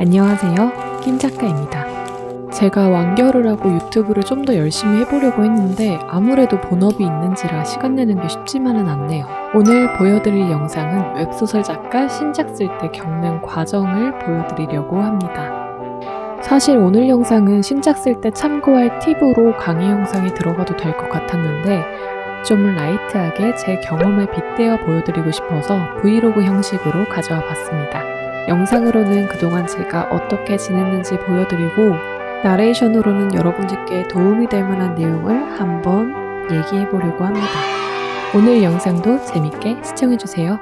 안녕하세요, 김작가입니다. 제가 완결을 하고 유튜브를 좀 더 열심히 해보려고 했는데 아무래도 본업이 있는지라 시간 내는 게 쉽지만은 않네요. 오늘 보여드릴 영상은 웹소설 작가 신작 쓸 때 겪는 과정을 보여드리려고 합니다. 사실 오늘 영상은 신작 쓸 때 참고할 팁으로 강의 영상에 들어가도 될 것 같았는데 좀 라이트하게 제 경험을 빗대어 보여드리고 싶어서 브이로그 형식으로 가져와 봤습니다. 영상으로는 그동안 제가 어떻게 지냈는지 보여드리고 나레이션으로는 여러분들께 도움이 될 만한 내용을 한번 얘기해 보려고 합니다. 오늘 영상도 재밌게 시청해주세요.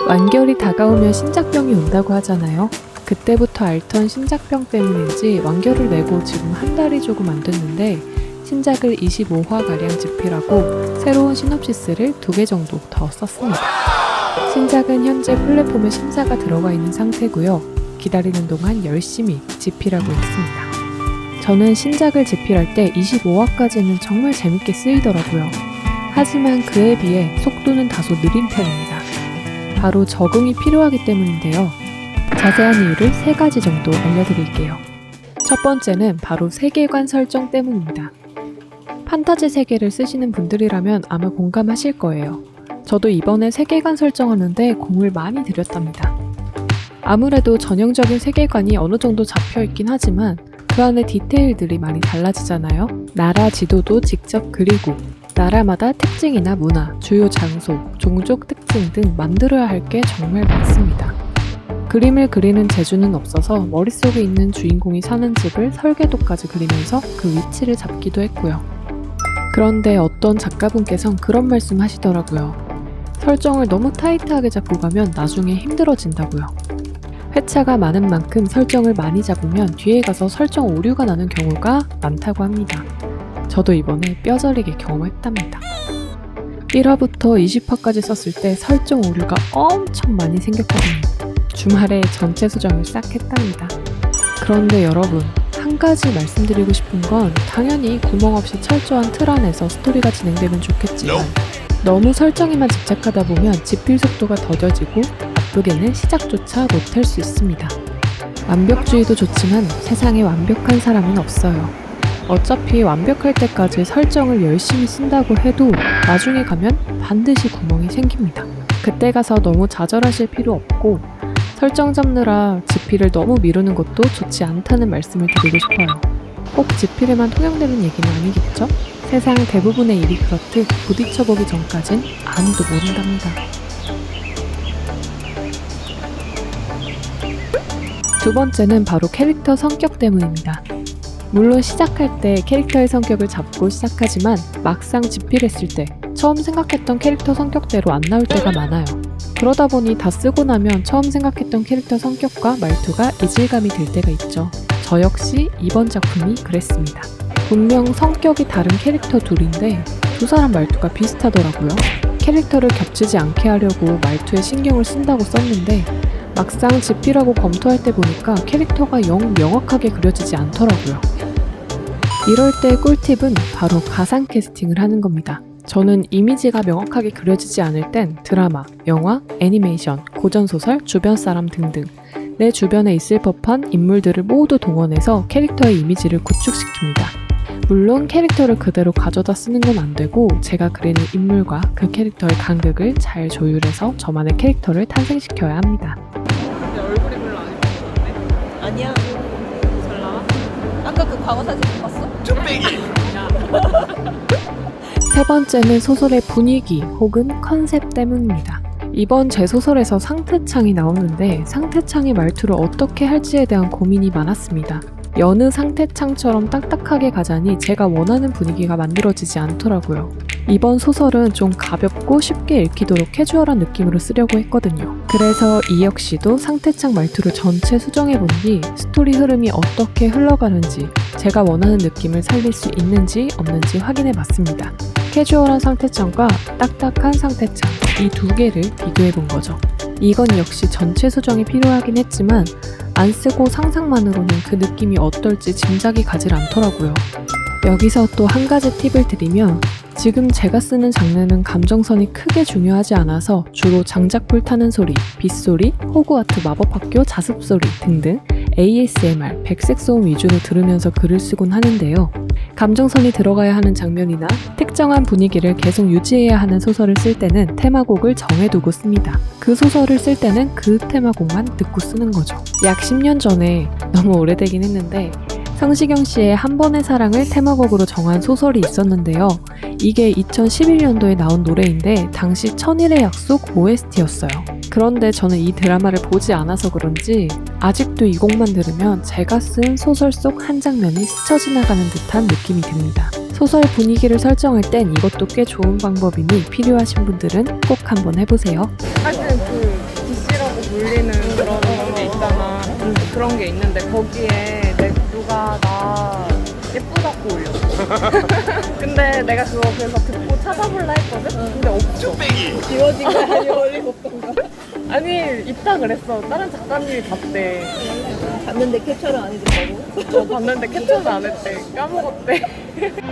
완결이 다가오면 신작병이 온다고 하잖아요. 그때부터 앓던 신작병 때문인지 완결을 내고 지금 한 달이 조금 안 됐는데 신작을 25화가량 집필하고 새로운 시놉시스를 2개 정도 더 썼습니다. 신작은 현재 플랫폼에 심사가 들어가 있는 상태고요. 기다리는 동안 열심히 집필하고 있습니다. 저는 신작을 집필할 때 25화까지는 정말 재밌게 쓰이더라고요. 하지만 그에 비해 속도는 다소 느린 편입니다. 바로 적응이 필요하기 때문인데요. 자세한 이유를 3가지 정도 알려드릴게요. 첫 번째는 바로 세계관 설정 때문입니다. 판타지 세계를 쓰시는 분들이라면 아마 공감하실 거예요. 저도 이번에 세계관 설정하는데 공을 많이 들였답니다. 아무래도 전형적인 세계관이 어느 정도 잡혀있긴 하지만 그 안에 디테일들이 많이 달라지잖아요. 나라 지도도 직접 그리고 나라마다 특징이나 문화, 주요 장소, 종족 특징 등 만들어야 할 게 정말 많습니다. 그림을 그리는 재주는 없어서 머릿속에 있는 주인공이 사는 집을 설계도까지 그리면서 그 위치를 잡기도 했고요. 그런데 어떤 작가분께선 그런 말씀 하시더라고요. 설정을 너무 타이트하게 잡고 가면 나중에 힘들어진다고요. 회차가 많은 만큼 설정을 많이 잡으면 뒤에 가서 설정 오류가 나는 경우가 많다고 합니다. 저도 이번에 뼈저리게 경험했답니다. 1화부터 20화까지 썼을 때 설정 오류가 엄청 많이 생겼거든요. 주말에 전체 수정을 싹 했답니다. 그런데 여러분, 한 가지 말씀드리고 싶은 건 당연히 구멍 없이 철저한 틀 안에서 스토리가 진행되면 좋겠지만 너무 설정에만 집착하다 보면 집필 속도가 더뎌지고 나쁘게는 시작조차 못할 수 있습니다. 완벽주의도 좋지만 세상에 완벽한 사람은 없어요. 어차피 완벽할 때까지 설정을 열심히 쓴다고 해도 나중에 가면 반드시 구멍이 생깁니다. 그때 가서 너무 좌절하실 필요 없고 설정 잡느라 집필을 너무 미루는 것도 좋지 않다는 말씀을 드리고 싶어요. 꼭 집필에만 통용되는 얘기는 아니겠죠? 세상 대부분의 일이 그렇듯 부딪혀보기 전까진 아무도 모른답니다. 두 번째는 바로 캐릭터 성격 때문입니다. 물론 시작할 때 캐릭터의 성격을 잡고 시작하지만 막상 집필했을 때 처음 생각했던 캐릭터 성격대로 안 나올 때가 많아요. 그러다 보니 다 쓰고 나면 처음 생각했던 캐릭터 성격과 말투가 이질감이 들 때가 있죠. 저 역시 이번 작품이 그랬습니다. 분명 성격이 다른 캐릭터 둘인데 두 사람 말투가 비슷하더라고요. 캐릭터를 겹치지 않게 하려고 말투에 신경을 쓴다고 썼는데 막상 집필하고 검토할 때 보니까 캐릭터가 영 명확하게 그려지지 않더라고요. 이럴 때 꿀팁은 바로 가상 캐스팅을 하는 겁니다. 저는 이미지가 명확하게 그려지지 않을 땐 드라마, 영화, 애니메이션, 고전소설, 주변 사람 등등 내 주변에 있을 법한 인물들을 모두 동원해서 캐릭터의 이미지를 구축시킵니다. 물론 캐릭터를 그대로 가져다 쓰는 건 안 되고 제가 그리는 인물과 그 캐릭터의 간극을 잘 조율해서 저만의 캐릭터를 탄생시켜야 합니다. 근데 얼굴이 별로 안 예쁘던데? 아니야. 잘 나와? 아까 그 과거 사진 못 봤어? 쭈빼기! 세 번째는 소설의 분위기 혹은 컨셉 때문입니다. 이번 제 소설에서 상태창이 나오는데 상태창의 말투를 어떻게 할지에 대한 고민이 많았습니다. 여느 상태창처럼 딱딱하게 가자니 제가 원하는 분위기가 만들어지지 않더라고요. 이번 소설은 좀 가볍고 쉽게 읽히도록 캐주얼한 느낌으로 쓰려고 했거든요. 그래서 이 역시도 상태창 말투를 전체 수정해본 뒤 스토리 흐름이 어떻게 흘러가는지 제가 원하는 느낌을 살릴 수 있는지 없는지 확인해봤습니다. 캐주얼한 상태창과 딱딱한 상태창 이 2개를 비교해본 거죠. 이건 역시 전체 수정이 필요하긴 했지만 안 쓰고 상상만으로는 그 느낌이 어떨지 짐작이 가질 않더라고요. 여기서 또 한 가지 팁을 드리면 지금 제가 쓰는 장르는 감정선이 크게 중요하지 않아서 주로 장작불 타는 소리, 빗소리, 호그와트 마법학교 자습소리 등등 ASMR, 백색 소음 위주로 들으면서 글을 쓰곤 하는데요. 감정선이 들어가야 하는 장면이나 특정한 분위기를 계속 유지해야 하는 소설을 쓸 때는 테마곡을 정해두고 씁니다. 그 소설을 쓸 때는 그 테마곡만 듣고 쓰는 거죠. 약 10년 전에, 너무 오래되긴 했는데 성시경 씨의 한 번의 사랑을 테마곡으로 정한 소설이 있었는데요. 이게 2011년도에 나온 노래인데 당시 천일의 약속 OST였어요. 그런데 저는 이 드라마를 보지 않아서 그런지 아직도 이 곡만 들으면 제가 쓴 소설 속 한 장면이 스쳐 지나가는 듯한 느낌이 듭니다. 소설 분위기를 설정할 땐 이것도 꽤 좋은 방법이니 필요하신 분들은 꼭 한번 해보세요. 사실 그 DC라고 불리는 그런 게 있잖아. 그런 게 있는데 거기에 누가 나 예쁘다고 올렸어. 근데 내가 그거 그래서 듣고 찾아볼라 했거든? 근데 없죠. 지워진 거 아니야? 원래 없던 거? 아니 있다 그랬어. 다른 작가님이 봤대. 봤는데 캡처를 안 해줬다고? 저 봤는데 캡처도 안 했대. 까먹었대.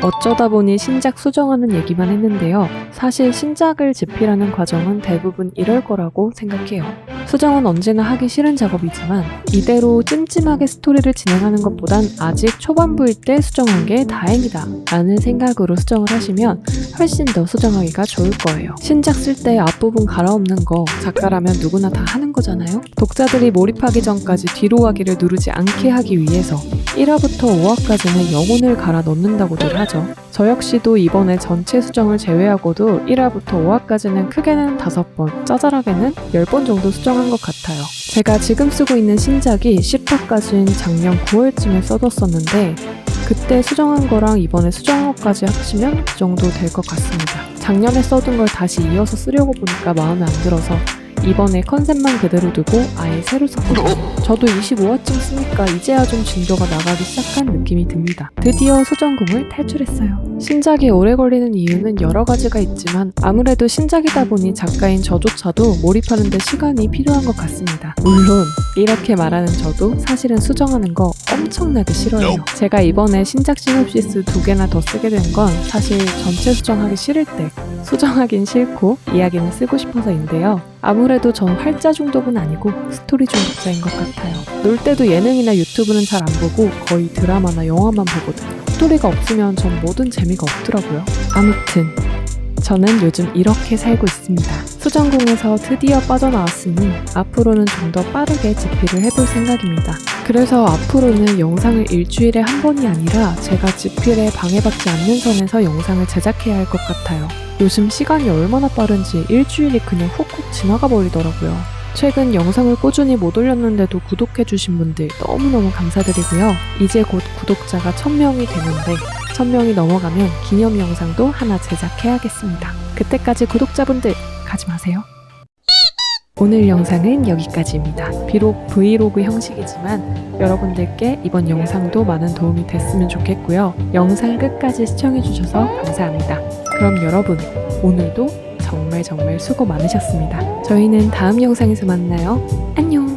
어쩌다 보니 신작 수정하는 얘기만 했는데요. 사실 신작을 집필하는 과정은 대부분 이럴 거라고 생각해요. 수정은 언제나 하기 싫은 작업이지만 이대로 찜찜하게 스토리를 진행하는 것보단 아직 초반부일 때 수정한 게 다행이다 라는 생각으로 수정을 하시면 훨씬 더 수정하기가 좋을 거예요. 신작 쓸 때 앞부분 갈아엎는 거 작가라면 누구나 다 하는 거잖아요. 독자들이 몰입하기 전까지 뒤로 가기를 누르지 않게 하기 위해서 1화부터 5화까지는 영혼을 갈아 넣는다고들 하죠. 저 역시도 이번에 전체 수정을 제외하고도 1화부터 5화까지는 크게는 5번, 짜잘하게는 10번 정도 수정한 것 같아요. 제가 지금 쓰고 있는 신작이 10화까지는 작년 9월쯤에 써뒀었는데 그때 수정한 거랑 이번에 수정한 것까지 합치면 그 정도 될 것 같습니다. 작년에 써둔 걸 다시 이어서 쓰려고 보니까 마음에 안 들어서 이번에 컨셉만 그대로 두고 아예 새로 썼거든요. 저도 25화쯤 쓰니까 이제야 좀 진도가 나가기 시작한 느낌이 듭니다. 드디어 수정공을 탈출했어요. 신작이 오래 걸리는 이유는 여러 가지가 있지만 아무래도 신작이다 보니 작가인 저조차도 몰입하는 데 시간이 필요한 것 같습니다. 물론 이렇게 말하는 저도 사실은 수정하는 거 엄청나게 싫어해요. 제가 이번에 신작 시놉시스 2개나 더 쓰게 된 건 사실 전체 수정하기 싫을 때 수정하긴 싫고 이야기는 쓰고 싶어서인데요. 아무래도 전 활자 중독은 아니고 스토리 중독자인 것 같아요. 놀 때도 예능이나 유튜브는 잘 안 보고 거의 드라마나 영화만 보거든요. 스토리가 없으면 전 뭐든 재미가 없더라고요. 아무튼 저는 요즘 이렇게 살고 있습니다. 수정공에서 드디어 빠져나왔으니 앞으로는 좀 더 빠르게 집필을 해볼 생각입니다. 그래서 앞으로는 영상을 일주일에 한 번이 아니라 제가 집필에 방해받지 않는 선에서 영상을 제작해야 할 것 같아요. 요즘 시간이 얼마나 빠른지 일주일이 그냥 훅훅 지나가 버리더라고요. 최근 영상을 꾸준히 못 올렸는데도 구독해주신 분들 너무너무 감사드리고요. 이제 곧 구독자가 1000명이 되는데 1000명이 넘어가면 기념 영상도 하나 제작해야겠습니다. 그때까지 구독자분들 가지 마세요. 오늘 영상은 여기까지입니다. 비록 브이로그 형식이지만 여러분들께 이번 영상도 많은 도움이 됐으면 좋겠고요. 영상 끝까지 시청해주셔서 감사합니다. 그럼 여러분, 오늘도 정말 수고 많으셨습니다. 저희는 다음 영상에서 만나요. 안녕!